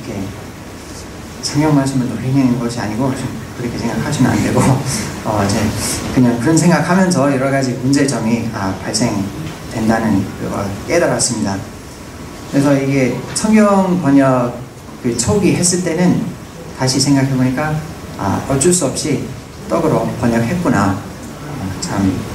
이렇게 성경 말씀을 놀리는 것이 아니고 좀 그렇게 생각하시면 안 되고 이제 그냥 그런 생각하면서 여러 가지 문제점이 발생된다는 걸 깨달았습니다. 그래서 이게 성경 번역 그 초기 했을 때는 다시 생각해 보니까 어쩔 수 없이 떡으로 번역했구나, 참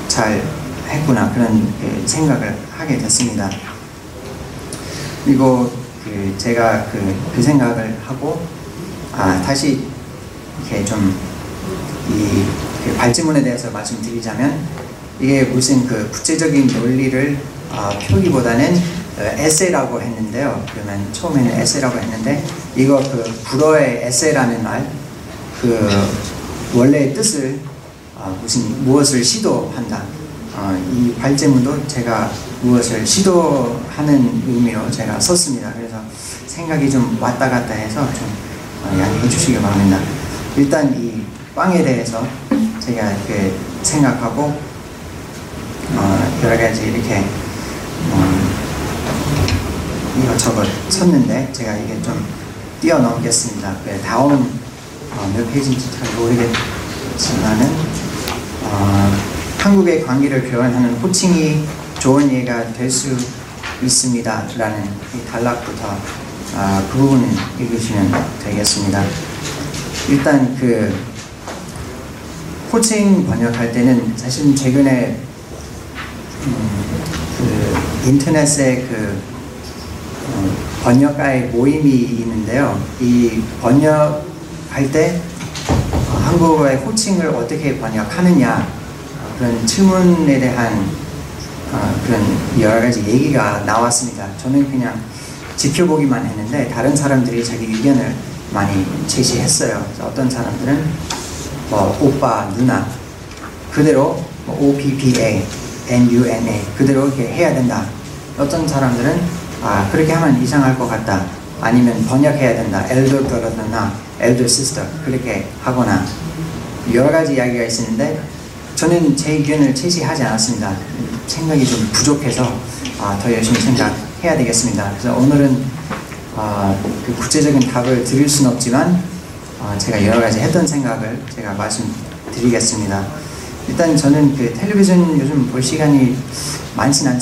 잘 했구나, 그런 생각을 하게 됐습니다. 그리고 제가 그 생각을 하고 다시 이렇게 좀 이 발제문에 대해서 말씀드리자면, 이게 무슨 그 구체적인 논리를 표기보다는 에세이라고 했는데요. 그러면 처음에는 에세이라고 했는데, 이거 그 불어의 에세이라는 말, 그 원래의 뜻을 무엇을 시도한다. 이 발제문도 제가 무엇을 시도하는 의미로 제가 썼습니다. 그래서 생각이 좀 왔다 갔다 해서 좀 양해해 주시기 바랍니다. 일단 이 빵에 대해서 제가 이렇게 생각하고 여러 가지 이렇게 이것저것 쳤는데, 제가 이게 좀 뛰어넘겠습니다. 다음 몇 페이지인지 잘 모르겠지만은 한국의 관계를 표현하는 호칭이 좋은 예가 될 수 있습니다 라는 이 단락부터 그 부분을 읽으시면 되겠습니다. 일단 그 호칭 번역할 때는 사실 최근에 그 인터넷에 그 번역가의 모임이 있는데요. 이 번역할 때 한국어의 호칭을 어떻게 번역하느냐, 그런 질문에 대한 그런 여러 가지 얘기가 나왔습니다. 저는 그냥 지켜보기만 했는데 다른 사람들이 자기 의견을 많이 제시했어요. 어떤 사람들은 뭐 오빠, 누나 그대로 OPPA, NUNA 그대로 이렇게 해야 된다. 어떤 사람들은 그렇게 하면 이상할 것 같다. 아니면 번역해야 된다. elder brother나 elder sister 그렇게 하거나 여러 가지 이야기가 있었는데, 저는 제 의견을 제시하지 않았습니다. 생각이 좀 부족해서 더 열심히 생각해야 되겠습니다. 그래서 오늘은 그 구체적인 답을 드릴 수는 없지만 제가 여러 가지 했던 생각을 제가 말씀드리겠습니다. 일단 저는 그 텔레비전 요즘 볼 시간이 많지는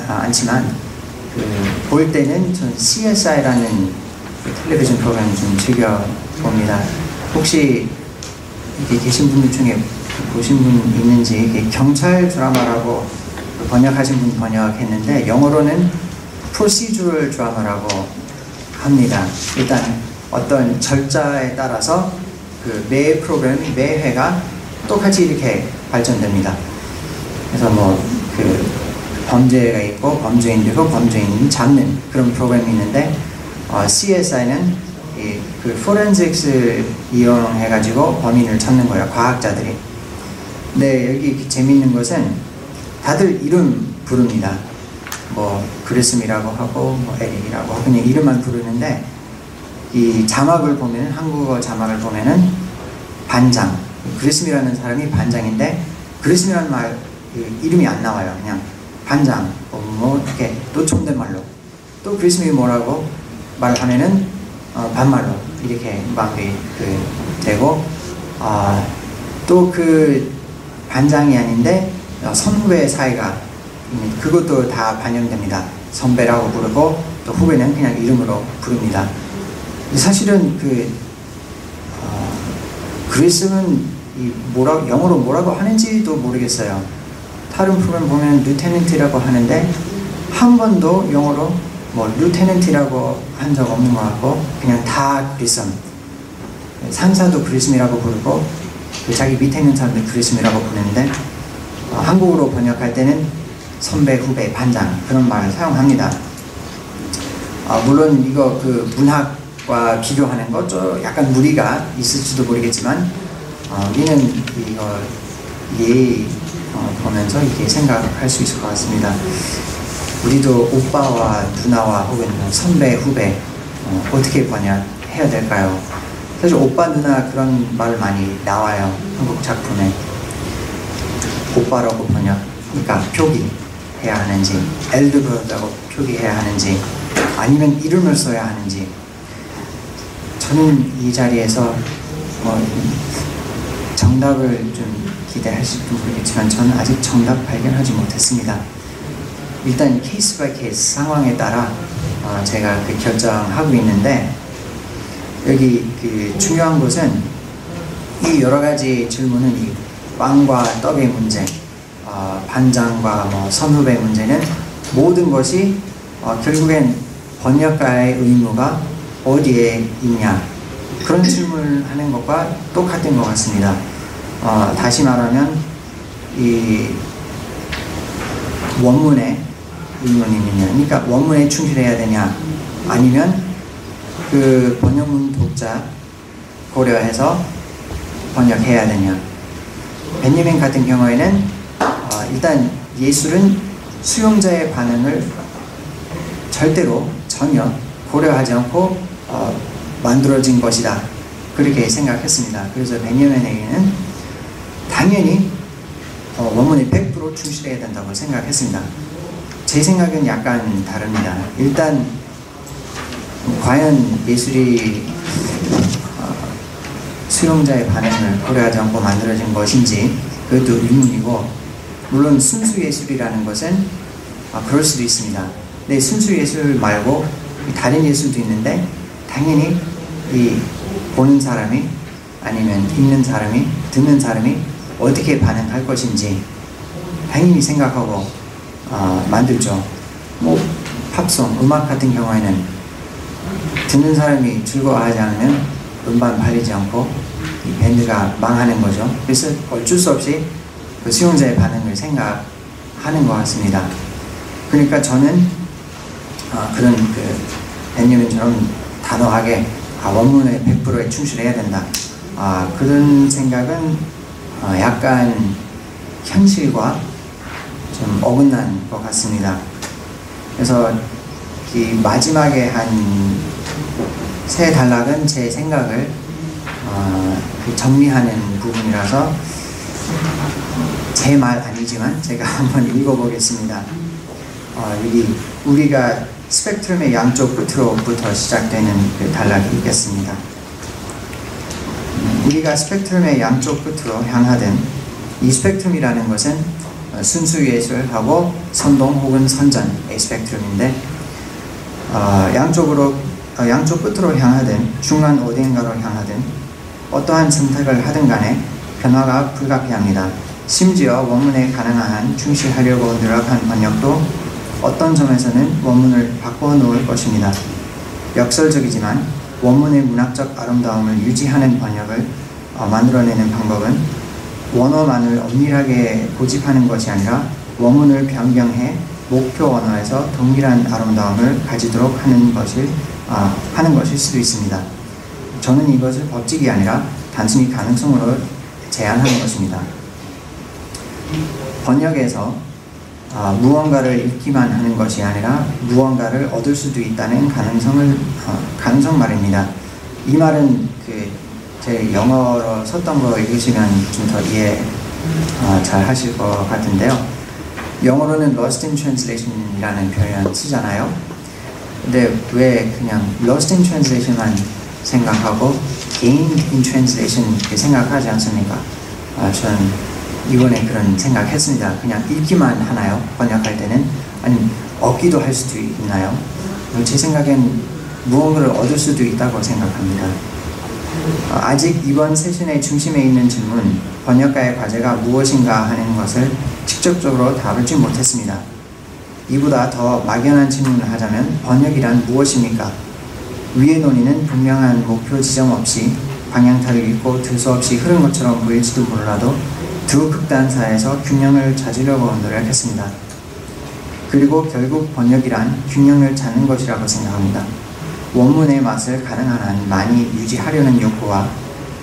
않지만 볼 때는 저는 CSI라는 그 텔레비전 프로그램을 좀 즐겨 봅니다. 혹시 이렇게 계신 분들 중에 보신 분 있는지, 경찰 드라마라고 번역하신 분 번역했는데 영어로는 procedural drama라고 합니다. 일단 어떤 절차에 따라서 그 매 프로그램, 매 회가 똑같이 이렇게 발전됩니다. 그래서 뭐 그 범죄가 있고 범죄인들고 범죄인 잡는 그런 프로그램이 있는데, CSI는 그 forensics를 이용해가지고 범인을 찾는 거예요, 과학자들이. 근데 여기 재미있는 것은 다들 이름 부릅니다. 뭐 그리스미라고 하고 뭐 에릭이라고 하고 그냥 이름만 부르는데, 이 자막을 보면, 한국어 자막을 보면은 반장, 그리스미라는 사람이 반장인데 그리스미라는 말 이름이 안 나와요. 그냥 반장 뭐 이렇게 노총된 말로, 또 그리스미 뭐라고 말하면은 반말로 이렇게 마무리 되고, 또 그 반장이 아닌데 선후배 사이가 그것도 다 반영됩니다. 선배라고 부르고 또 후배는 그냥 이름으로 부릅니다. 사실은 그리스는 영어로 뭐라고 하는지도 모르겠어요. 다른 프로그램 보면 루테넌트라고 하는데 한 번도 영어로 뭐 루테넌트라고 한 적 없는 것 같고, 그냥 다 그리스м, 상사도 그리스미라고 부르고 자기 밑에 있는 사람들 그리스미라고 부르는데, 한국어로 번역할 때는 선배, 후배, 반장 그런 말을 사용합니다. 물론 이거 그 문학과 비교하는 거 좀 약간 무리가 있을지도 모르겠지만, 우리는 이거 보면서 이렇게 생각할 수 있을 것 같습니다. 우리도 오빠와 누나와 혹은 선배, 후배 어떻게 번역해야 될까요? 사실 오빠, 누나 그런 말 많이 나와요, 한국 작품에. 오빠라고 번역, 그러니까 표기해야 하는지, 엘드브라고 표기해야 하는지, 아니면 이름을 써야 하는지. 저는 이 자리에서 정답을 좀 기대하실지 모르겠지만 저는 아직 정답 발견하지 못했습니다. 일단 케이스 바이 케이스 상황에 따라 제가 그 결정하고 있는데, 여기 그 중요한 것은 이 여러 가지 질문은 이 빵과 떡의 문제, 반장과 선후배 문제는 모든 것이 결국엔 번역가의 의무가 어디에 있냐, 그런 질문을 하는 것과 똑같은 것 같습니다. 다시 말하면 이 원문의 의문이 있느냐, 그러니까 원문에 충실해야 되냐, 아니면 그 번역문 독자 고려해서 번역해야 되냐. 베냐민 같은 경우에는 일단 예술은 수용자의 반응을 절대로 전혀 고려하지 않고 만들어진 것이다, 그렇게 생각했습니다. 그래서 베냐민에게는 당연히 원문에 100% 충실해야 된다고 생각했습니다. 제 생각은 약간 다릅니다. 일단 과연 예술이 수용자의 반응을 고려하지 않고 만들어진 것인지 그것도 의문이고, 물론 순수 예술이라는 것은 그럴 수도 있습니다. 근데 순수 예술 말고 다른 예술도 있는데 당연히 이 보는 사람이 아니면 읽는 사람이 듣는 사람이 어떻게 반응할 것인지 당연히 생각하고 만들죠. 팝송, 음악 같은 경우에는 듣는 사람이 즐거워하지 않으면 음반 팔리지 않고 이 밴드가 망하는 거죠. 그래서 어쩔 수 없이 그 수용자의 반응을 생각하는 것 같습니다. 그러니까 저는 그런 그 베냐민처럼 단호하게 원문에 100%에 충실해야 된다, 그런 생각은 약간 현실과 좀 어긋난 것 같습니다. 그래서 이 마지막에 한 세 단락은 제 생각을 정리하는 부분이라서 제 말 아니지만 제가 한번 읽어보겠습니다. 여기 우리가 스펙트럼의 양쪽 끝으로부터 시작되는 그 단락이 있겠습니다. 우리가 스펙트럼의 양쪽 끝으로 향하든, 이 스펙트럼이라는 것은 순수 예술하고 선동 혹은 선전의 스펙트럼인데, 양쪽 끝으로 향하든 중간 어딘가로 향하든 어떠한 선택을 하든 간에 변화가 불가피합니다. 심지어 원문에 가능한 한 충실하려고 노력한 번역도 어떤 점에서는 원문을 바꿔놓을 것입니다. 역설적이지만 원문의 문학적 아름다움을 유지하는 번역을 만들어내는 방법은 원어만을 엄밀하게 고집하는 것이 아니라 원문을 변경해 목표 언어에서 동일한 아름다움을 가지도록 하는 것일 수도 있습니다. 저는 이것을 법칙이 아니라 단순히 가능성으로 제안하는 것입니다. 번역에서 무언가를 읽기만 하는 것이 아니라 무언가를 얻을 수도 있다는 가능성 말입니다. 이 말은 제 영어로 썼던 거 읽으시면 좀 더 이해 잘 하실 것 같은데요. 영어로는 lost in translation이라는 표현 쓰잖아요. 근데 왜 그냥 lost in translation만 생각하고 gained in translation 이렇게 생각하지 않습니까? 저는 이번에 그런 생각했습니다. 그냥 읽기만 하나요? 번역할 때는? 아니면 얻기도 할 수도 있나요? 제 생각엔 무언가를 얻을 수도 있다고 생각합니다. 아직 이번 세션의 중심에 있는 질문, 번역가의 과제가 무엇인가 하는 것을 직접적으로 답을지 못했습니다. 이보다 더 막연한 질문을 하자면 번역이란 무엇입니까? 위의 논의는 분명한 목표 지점 없이 방향타를 잃고 두서없이 흐른 것처럼 보일지도 몰라도 두 극단 사이에서 균형을 찾으려고 노력했습니다. 그리고 결국 번역이란 균형을 찾는 것이라고 생각합니다. 원문의 맛을 가능한 한 많이 유지하려는 욕구와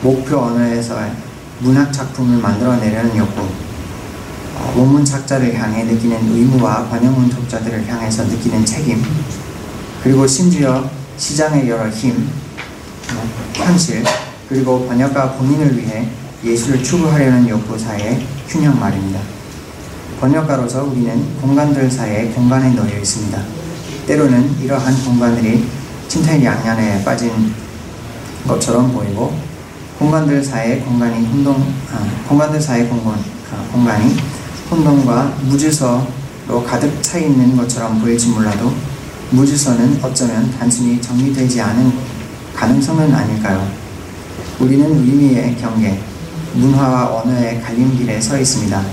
목표 언어에서의 문학 작품을 만들어내려는 욕구, 원문 작자를 향해 느끼는 의무와 번역문 독자들을 향해서 느끼는 책임, 그리고 심지어 시장의 여러 힘, 현실, 그리고 번역가 본인을 위해 예술을 추구하려는 욕구 사이의 균형 말입니다. 번역가로서 우리는 공간들 사이에 공간에 놓여 있습니다. 때로는 이러한 공간들이 진퇴양난에 빠진 것처럼 보이고 공간들 사이의 공간이 혼돈과 무질서로 가득 차 있는 것처럼 보일지 몰라도 무질서는 어쩌면 단순히 정리되지 않은 가능성은 아닐까요? 우리는 의미의 경계, 문화와 언어의 갈림길에 서 있습니다.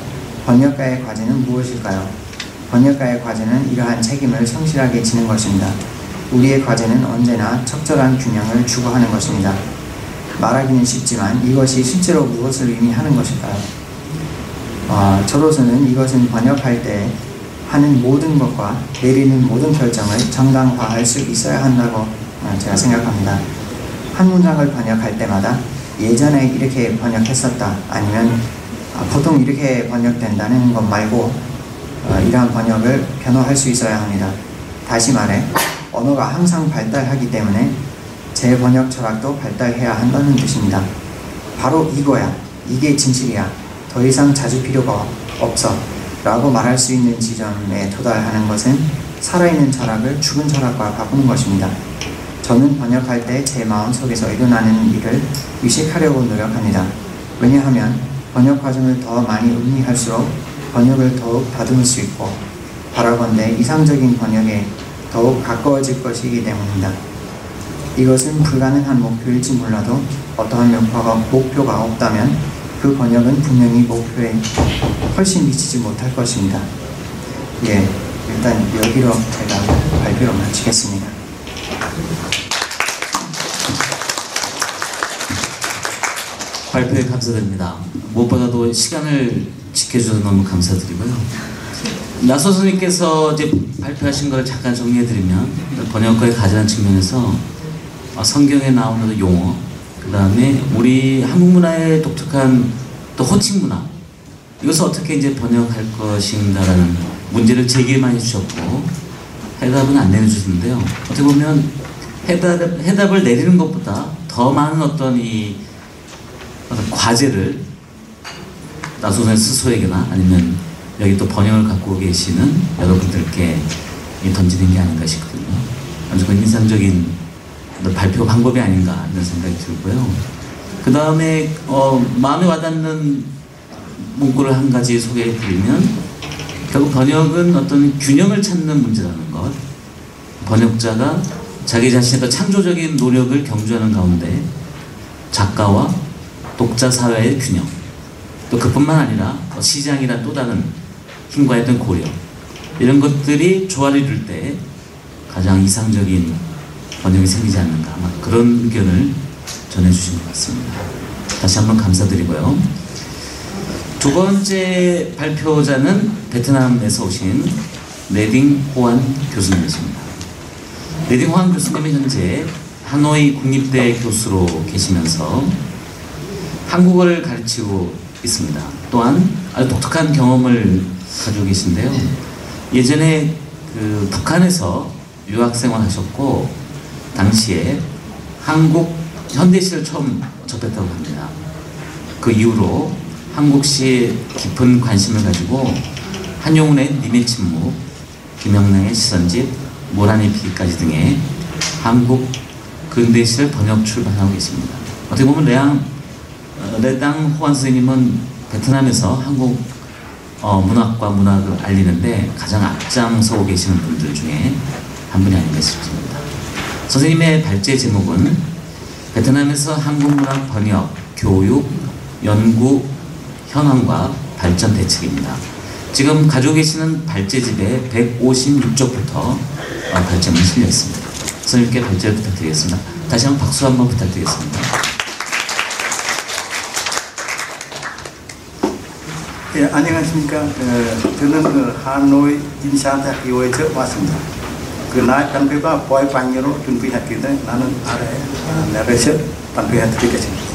번역가의 과제는 무엇일까요? 번역가의 과제는 이러한 책임을 성실하게 지는 것입니다. 우리의 과제는 언제나 적절한 균형을 추구하는 것입니다. 말하기는 쉽지만 이것이 실제로 무엇을 의미하는 것일까요? 저로서는 이것은 번역할 때 하는 모든 것과 내리는 모든 결정을 정당화할 수 있어야 한다고 제가 생각합니다. 한 문장을 번역할 때마다 예전에 이렇게 번역했었다 아니면 보통 이렇게 번역된다는 것 말고 이러한 번역을 변호할 수 있어야 합니다. 다시 말해 언어가 항상 발달하기 때문에 제 번역 철학도 발달해야 한다는 뜻입니다. 바로 이거야, 이게 진실이야, 더 이상 찾을 필요가 없어 라고 말할 수 있는 지점에 도달하는 것은 살아있는 철학을 죽은 철학과 바꾸는 것입니다. 저는 번역할 때 제 마음속에서 일어나는 일을 의식하려고 노력합니다. 왜냐하면 번역 과정을 더 많이 음미할수록 번역을 더욱 다듬을 수 있고 바라건대 이상적인 번역에 더욱 가까워질 것이기 때문입니다. 이것은 불가능한 목표일지 몰라도 어떠한 목표가 없다면 그 번역은 분명히 목표에 훨씬 미치지 못할 것입니다. 예, 일단 여기로 제가 발표를 마치겠습니다. 발표에 감사드립니다. 무엇보다도 시간을 지켜주셔서 너무 감사드리고요. 나서 선생님께서 이제 발표하신 걸 잠깐 정리해드리면 번역가의 가장 측면에서 성경에 나오는 용어, 그 다음에 우리 한국 문화의 독특한 또 호칭 문화, 이것을 어떻게 이제 번역할 것인가라는 문제를 제기를 많이 주셨고 해답은 안 내려주시는데요. 어떻게 보면 해답을 내리는 것보다 더 많은 어떤 과제를 나소선생 스스로에게나 아니면 여기 또 번역을 갖고 계시는 여러분들께 던지는 게 아닌가 싶거든요. 아주 인상적인 발표 방법이 아닌가 이런 생각이 들고요. 그 다음에 마음에 와닿는 문구를 한 가지 소개해드리면 결국 번역은 어떤 균형을 찾는 문제라는 것, 번역자가 자기 자신의 더 창조적인 노력을 경주하는 가운데 작가와 독자 사회의 균형, 또 그뿐만 아니라 시장이란 또 다른 힘과의 어떤 고려, 이런 것들이 조화를 이룰 때 가장 이상적인 번역이 생기지 않는가, 그런 의견을 전해주신 것 같습니다. 다시 한번 감사드리고요. 두 번째 발표자는 베트남에서 오신 레딩 호안 교수님이십니다. 레딩 호안 교수님은 현재 하노이 국립대 교수로 계시면서 한국어를 가르치고 있습니다. 또한 아주 독특한 경험을 가지고 계신데요. 예전에 북한에서 유학생활 하셨고 당시에 한국 현대시를 처음 접했다고 합니다. 그 이후로 한국시에 깊은 관심을 가지고 한용운의 님의 침묵, 김영랑의 시선집, 모란의 비기까지 등의 한국 근대시를 번역 출판하고 계십니다. 어떻게 보면 레당 호안 선생님은 베트남에서 한국 문학과 문학을 알리는데 가장 앞장서고 계시는 분들 중에 한 분이 아닌가 싶습니다. 선생님의 발제 제목은 베트남에서 한국 문학 번역, 교육, 연구, 현황과 발전 대책입니다. 지금 가지고 계시는 발제집에 156쪽부터 발제문이 실려 있습니다. 선생님께 발제를 부탁드리겠습니다. 다시 한번 박수 한번 부탁드리겠습니다. 예, 안녕하십니까. 저는 하노이 인사대학교에서 왔습니다. 나의 발표가 보이 방향으로 준비했기에 나는 아래 내려서 발표해드리겠습니다.